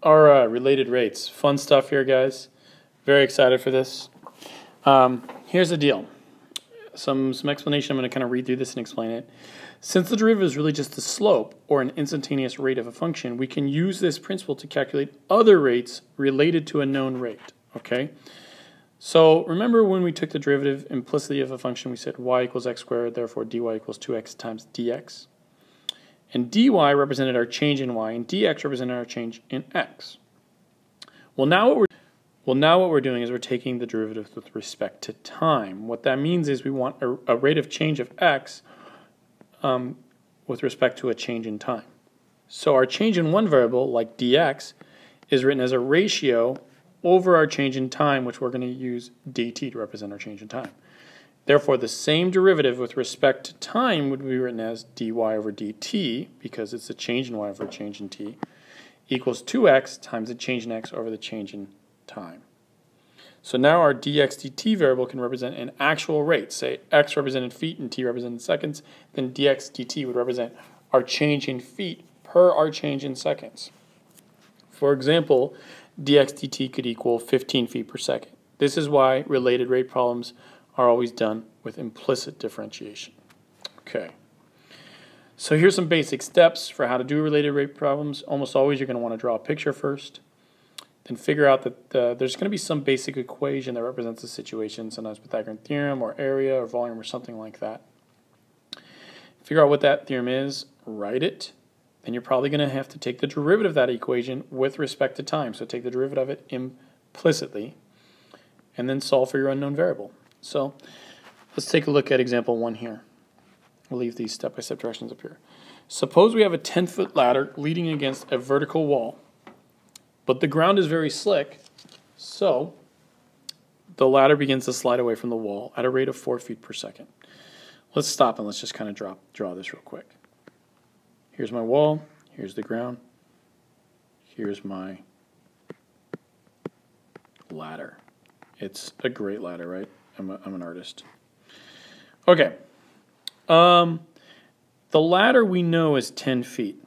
our related rates. Fun stuff here, guys. Very excited for this. Here's the deal. Some explanation. I'm going to kind of read through this and explain it. Since the derivative is really just the slope or an instantaneous rate of a function, we can use this principle to calculate other rates related to a known rate. Okay? So remember when we took the derivative implicitly of a function, we said y equals x squared, therefore dy equals 2x times dx. And dy represented our change in y, and dx represented our change in x. Well, now what we're doing is we're taking the derivative with respect to time. What that means is we want a rate of change of x with respect to a change in time. So our change in one variable, like dx, is written as a ratio over our change in time, which we're going to use dt to represent our change in time. Therefore, the same derivative with respect to time would be written as dy over dt, because it's a change in y over a change in t, equals 2x times the change in x over the change in time. So now our dx dt variable can represent an actual rate. Say x represented feet and t represented seconds, then dx dt would represent our change in feet per our change in seconds. For example, dx dt could equal 15 feet per second. This is why related rate problems are always done with implicit differentiation. Okay. So here's some basic steps for how to do related rate problems. Almost always you're going to want to draw a picture first. Then figure out that there's going to be some basic equation that represents the situation, sometimes Pythagorean theorem or area or volume or something like that. Figure out what that theorem is, write it. Then you're probably going to have to take the derivative of that equation with respect to time. So take the derivative of it implicitly and then solve for your unknown variable. So let's take a look at example 1 here. We'll leave these step-by-step directions up here. Suppose we have a 10-foot ladder leading against a vertical wall, but the ground is very slick, so the ladder begins to slide away from the wall at a rate of 4 feet per second. Let's stop and let's just kind of draw this real quick. Here's my wall, here's the ground, here's my ladder. It's a great ladder, right? I'm an artist. Okay. The ladder we know is 10 feet.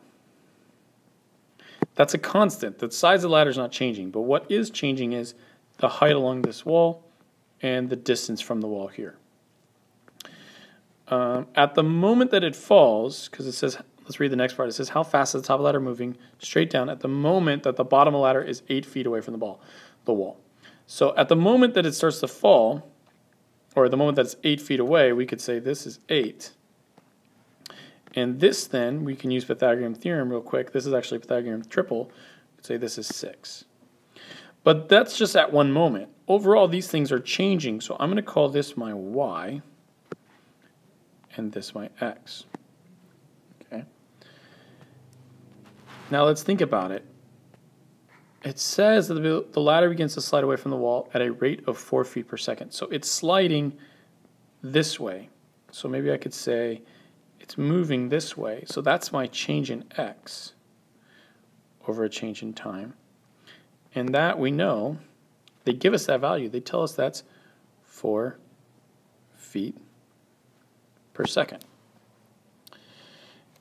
That's a constant. The size of the ladder is not changing, but what is changing is the height along this wall and the distance from the wall here. At the moment that it falls, because it says, let's read the next part, it says how fast is the top of the ladder moving straight down at the moment that the bottom of the ladder is 8 feet away from the wall. So at the moment that it starts to fall, or the moment that it's 8 feet away, we could say this is 8. And this then, we can use Pythagorean theorem real quick. This is actually Pythagorean triple. We'd say this is 6. But that's just at one moment. Overall, these things are changing. So I'm going to call this my y and this my x. Okay. Now let's think about it. It says that the ladder begins to slide away from the wall at a rate of 4 feet per second. So it's sliding this way. So maybe I could say it's moving this way. So that's my change in x over a change in time. And that we know, they give us that value. They tell us that's 4 feet per second.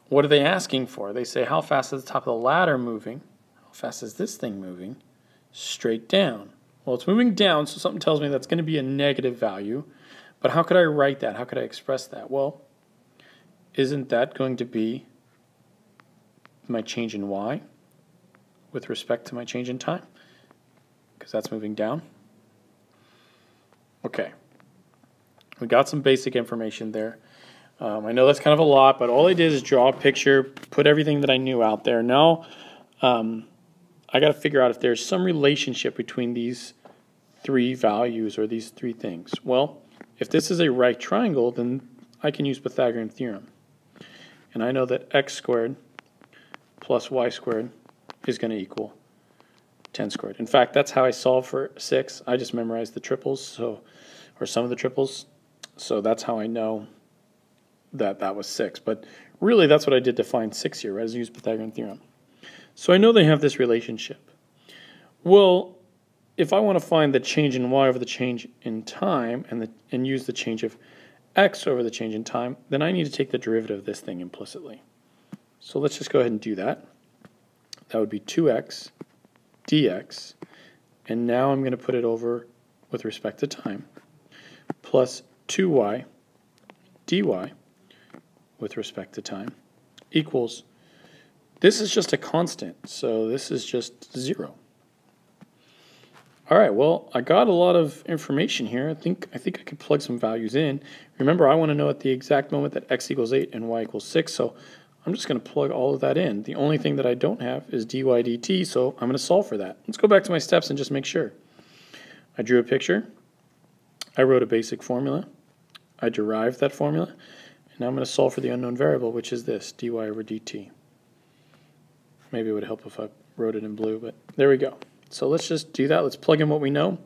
What are they asking for? They say, how fast is the top of the ladder moving? How fast is this thing moving? Straight down. Well, it's moving down, so something tells me that's going to be a negative value. But how could I write that? How could I express that? Well, isn't that going to be my change in y with respect to my change in time? Because that's moving down. Okay. We got some basic information there. I know that's kind of a lot, but all I did is draw a picture, put everything that I knew out there. Now, I got to figure out if there's some relationship between these three values or these three things. Well, if this is a right triangle, then I can use Pythagorean theorem. And I know that x squared plus y squared is going to equal 10 squared. In fact, that's how I solve for 6. I just memorized the triples, or some of the triples. So that's how I know that that was 6. But really, that's what I did to find 6 here, right? I used Pythagorean theorem. So I know they have this relationship. Well, if I want to find the change in y over the change in time and use the change of x over the change in time, then I need to take the derivative of this thing implicitly. So let's just go ahead and do that. That would be 2x dx, and now I'm going to put it over with respect to time, plus 2y dy with respect to time equals, this is just a constant, so this is just 0. All right, well, I got a lot of information here. I think I could plug some values in. Remember, I want to know at the exact moment that x equals 8 and y equals 6, so I'm just going to plug all of that in. The only thing that I don't have is dy dt, so I'm going to solve for that. Let's go back to my steps and just make sure. I drew a picture. I wrote a basic formula. I derived that formula. And now I'm going to solve for the unknown variable, which is this, dy over dt. Maybe it would help if I wrote it in blue, but there we go. So let's just do that. Let's plug in what we know.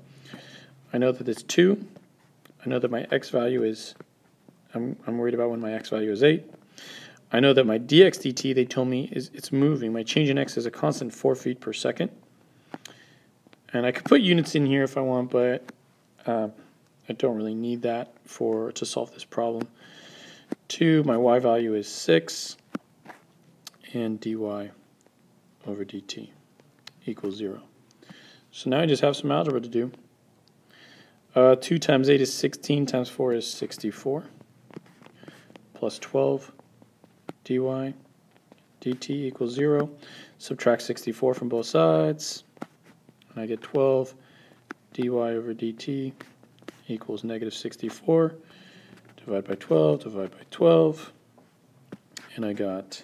I know that it's 2. I know that my x value is, I'm worried about when my x value is 8. I know that my dx dt, they told me, it's moving. My change in x is a constant 4 feet per second. And I could put units in here if I want, but I don't really need that to solve this problem. 2, my y value is 6, and dy over dt equals 0. So now I just have some algebra to do. 2 times 8 is 16, times 4 is 64, plus 12 dy dt equals 0. Subtract 64 from both sides, and I get 12 dy over dt equals negative 64. Divide by 12, divide by 12, and I got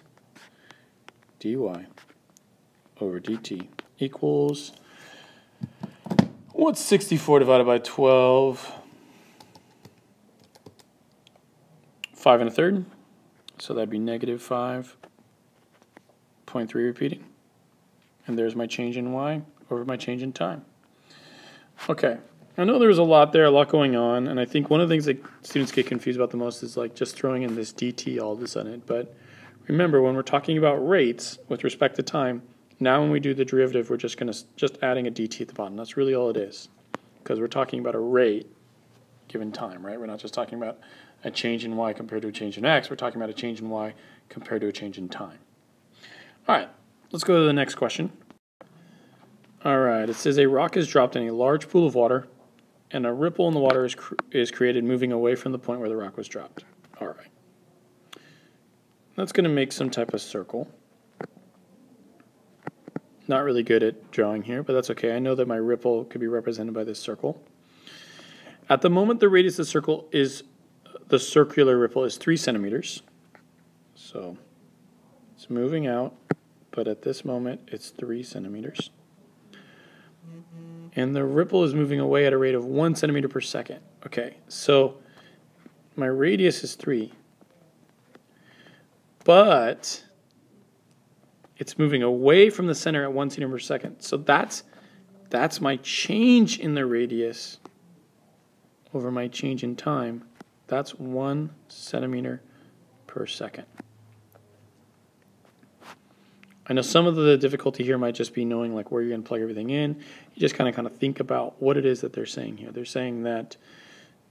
dy over dt equals, what's 64 divided by 12? 5 1/3. So that'd be negative 5.3 repeating. And there's my change in y over my change in time. Okay, I know there's a lot there, a lot going on, and I think one of the things that students get confused about the most is like just throwing in this dt all of a sudden. But remember, when we're talking about rates with respect to time, now when we do the derivative, we're just adding a dt at the bottom. That's really all it is, because we're talking about a rate given time, right? We're not just talking about a change in y compared to a change in x. We're talking about a change in y compared to a change in time. All right, let's go to the next question. All right, it says a rock is dropped in a large pool of water, and a ripple in the water is created moving away from the point where the rock was dropped. All right. That's going to make some type of circle. Not really good at drawing here, but that's okay. I know that my ripple could be represented by this circle. At the moment, the radius of the circle is, the circular ripple is 3 centimeters. So it's moving out, but at this moment, it's 3 centimeters. And the ripple is moving away at a rate of 1 centimeter per second. Okay, so my radius is 3. But it's moving away from the center at 1 centimeter per second. So that's my change in the radius over my change in time. That's 1 centimeter per second. I know some of the difficulty here might just be knowing like where you're going to plug everything in. You just kind of think about what it is that they're saying here. They're saying that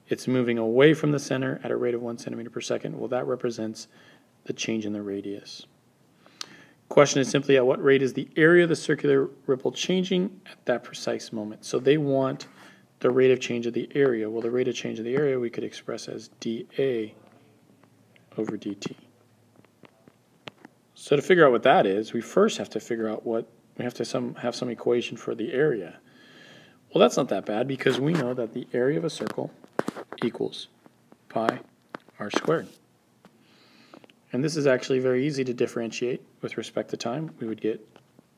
it's moving away from the center at a rate of 1 centimeter per second. Well, that represents the change in the radius. Question is simply, at what rate is the area of the circular ripple changing at that precise moment? So they want the rate of change of the area. Well, the rate of change of the area we could express as dA over dt. So to figure out what that is, we first have to figure out we have to have some equation for the area. Well, that's not that bad, because we know that the area of a circle equals pi r squared. And this is actually very easy to differentiate with respect to time. We would get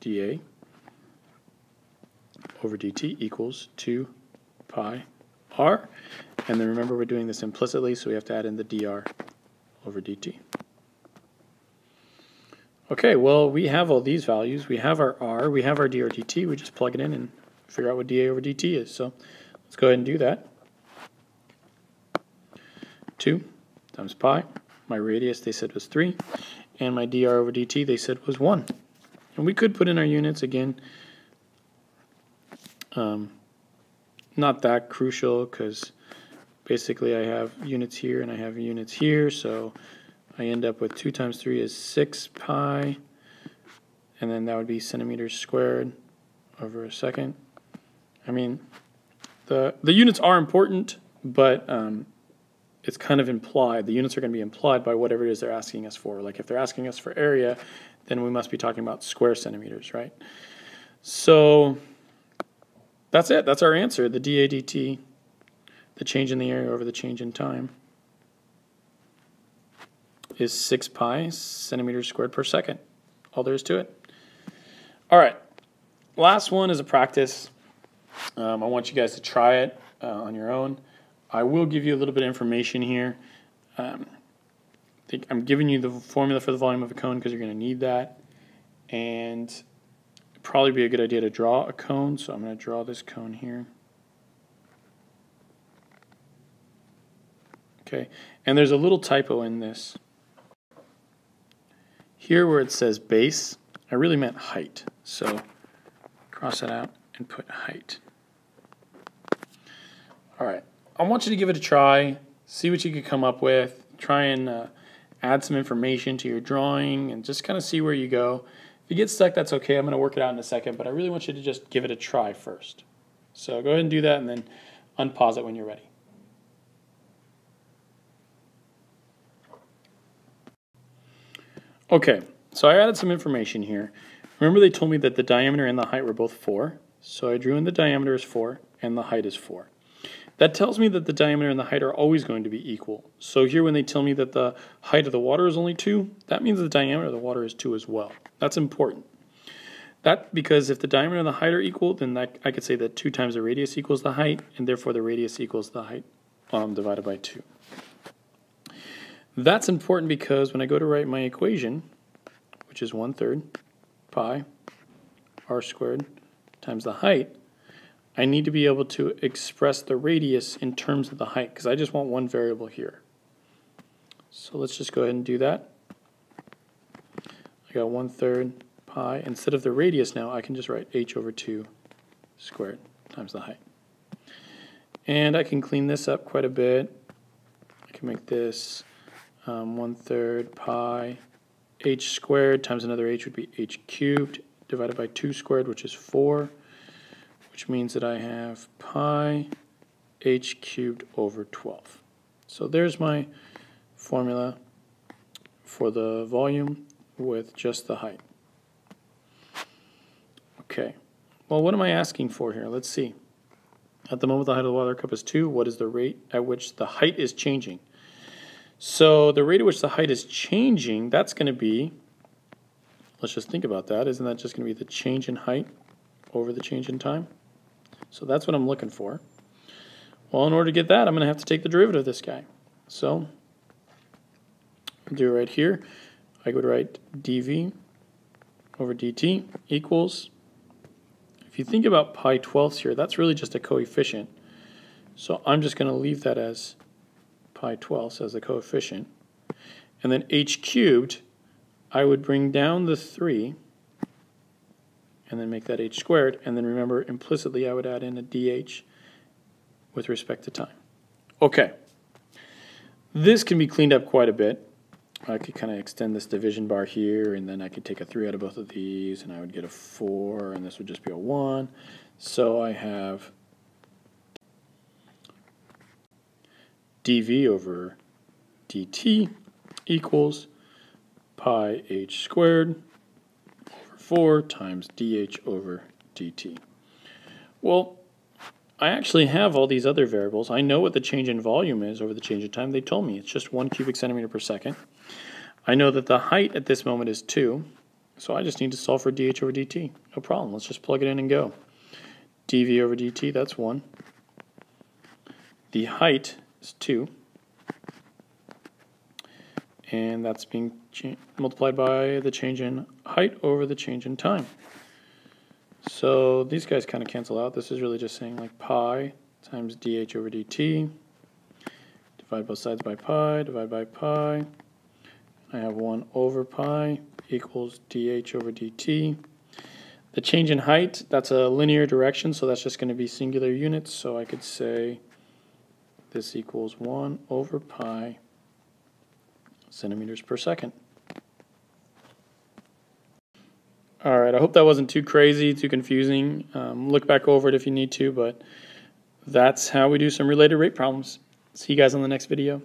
dA over dt equals 2 pi r. And then remember, we're doing this implicitly, so we have to add in the dr over dt. Okay, well, we have all these values. We have our r, we have our dr dt. We just plug it in and figure out what dA over dt is. So let's go ahead and do that. 2 times pi. My radius, they said, was 3. And my dr over dt, they said, was 1. And we could put in our units again. Not that crucial, because basically I have units here and I have units here. So I end up with 2 times 3 is 6 pi. And then that would be centimeters squared over a second. I mean, the units are important, but it's kind of implied. The units are going to be implied by whatever it is they're asking us for. Like if they're asking us for area, then we must be talking about square centimeters, right? So that's it. That's our answer. The dA dt, the change in the area over the change in time, is 6 pi centimeters squared per second. All there is to it. All right. Last one is a practice. I want you guys to try it on your own. I will give you a little bit of information here. I'm giving you the formula for the volume of a cone because you're going to need that. And it'd probably be a good idea to draw a cone. So I'm going to draw this cone here. Okay. And there's a little typo in this. Here where it says base, I really meant height. So cross that out and put height. All right. I want you to give it a try, see what you could come up with, try and add some information to your drawing and just kind of see where you go. If you get stuck, that's okay. I'm going to work it out in a second, but I really want you to just give it a try first. So go ahead and do that and then unpause it when you're ready. Okay, so I added some information here. Remember they told me that the diameter and the height were both 4, so I drew in the diameter as 4 and the height is 4. That tells me that the diameter and the height are always going to be equal. So here when they tell me that the height of the water is only 2, that means the diameter of the water is 2 as well. That's important. Because if the diameter and the height are equal, then I could say that 2 times the radius equals the height, and therefore the radius equals the height divided by 2. That's important because when I go to write my equation, which is 1/3 pi r squared times the height, I need to be able to express the radius in terms of the height because I just want one variable here. So let's just go ahead and do that. I got 1/3 pi. Instead of the radius now, I can just write h over 2 squared times the height. And I can clean this up quite a bit. I can make this 1/3 pi h squared times another h would be h cubed divided by 2 squared, which is 4, which means that I have pi h cubed over 12. So there's my formula for the volume with just the height. Okay, well, what am I asking for here? Let's see. At the moment the height of the water cup is 2, what is the rate at which the height is changing? So the rate at which the height is changing, that's going to be, let's just think about that. Isn't that just going to be the change in height over the change in time? So that's what I'm looking for. Well, in order to get that, I'm going to have to take the derivative of this guy. So I'll do it right here. I would write dv over dt equals, if you think about pi 12ths here, that's really just a coefficient. So I'm just going to leave that as pi 12ths as a coefficient. And then h cubed, I would bring down the 3 and then make that h squared, and then remember implicitly I would add in a dh with respect to time. Okay, this can be cleaned up quite a bit. I could kind of extend this division bar here, and then I could take a 3 out of both of these, and I would get a 4, and this would just be a 1. So I have dv over dt equals pi h squared over 4 times dh over dt. Well, I actually have all these other variables. I know what the change in volume is over the change in time. They told me it's just 1 cubic centimeter per second. I know that the height at this moment is 2, so I just need to solve for dh over dt. No problem. Let's just plug it in and go. dv over dt, that's 1. The height is 2. And that's being multiplied by the change in height over the change in time. So these guys kind of cancel out. This is really just saying like pi times dh over dt. Divide both sides by pi, divide by pi. I have 1 over pi equals dh over dt. The change in height, that's a linear direction, so that's just going to be singular units. So I could say this equals 1 over pi centimeters per second. All right, I hope that wasn't too crazy, too confusing. Look back over it if you need to, but that's how we do some related rate problems. See you guys on the next video.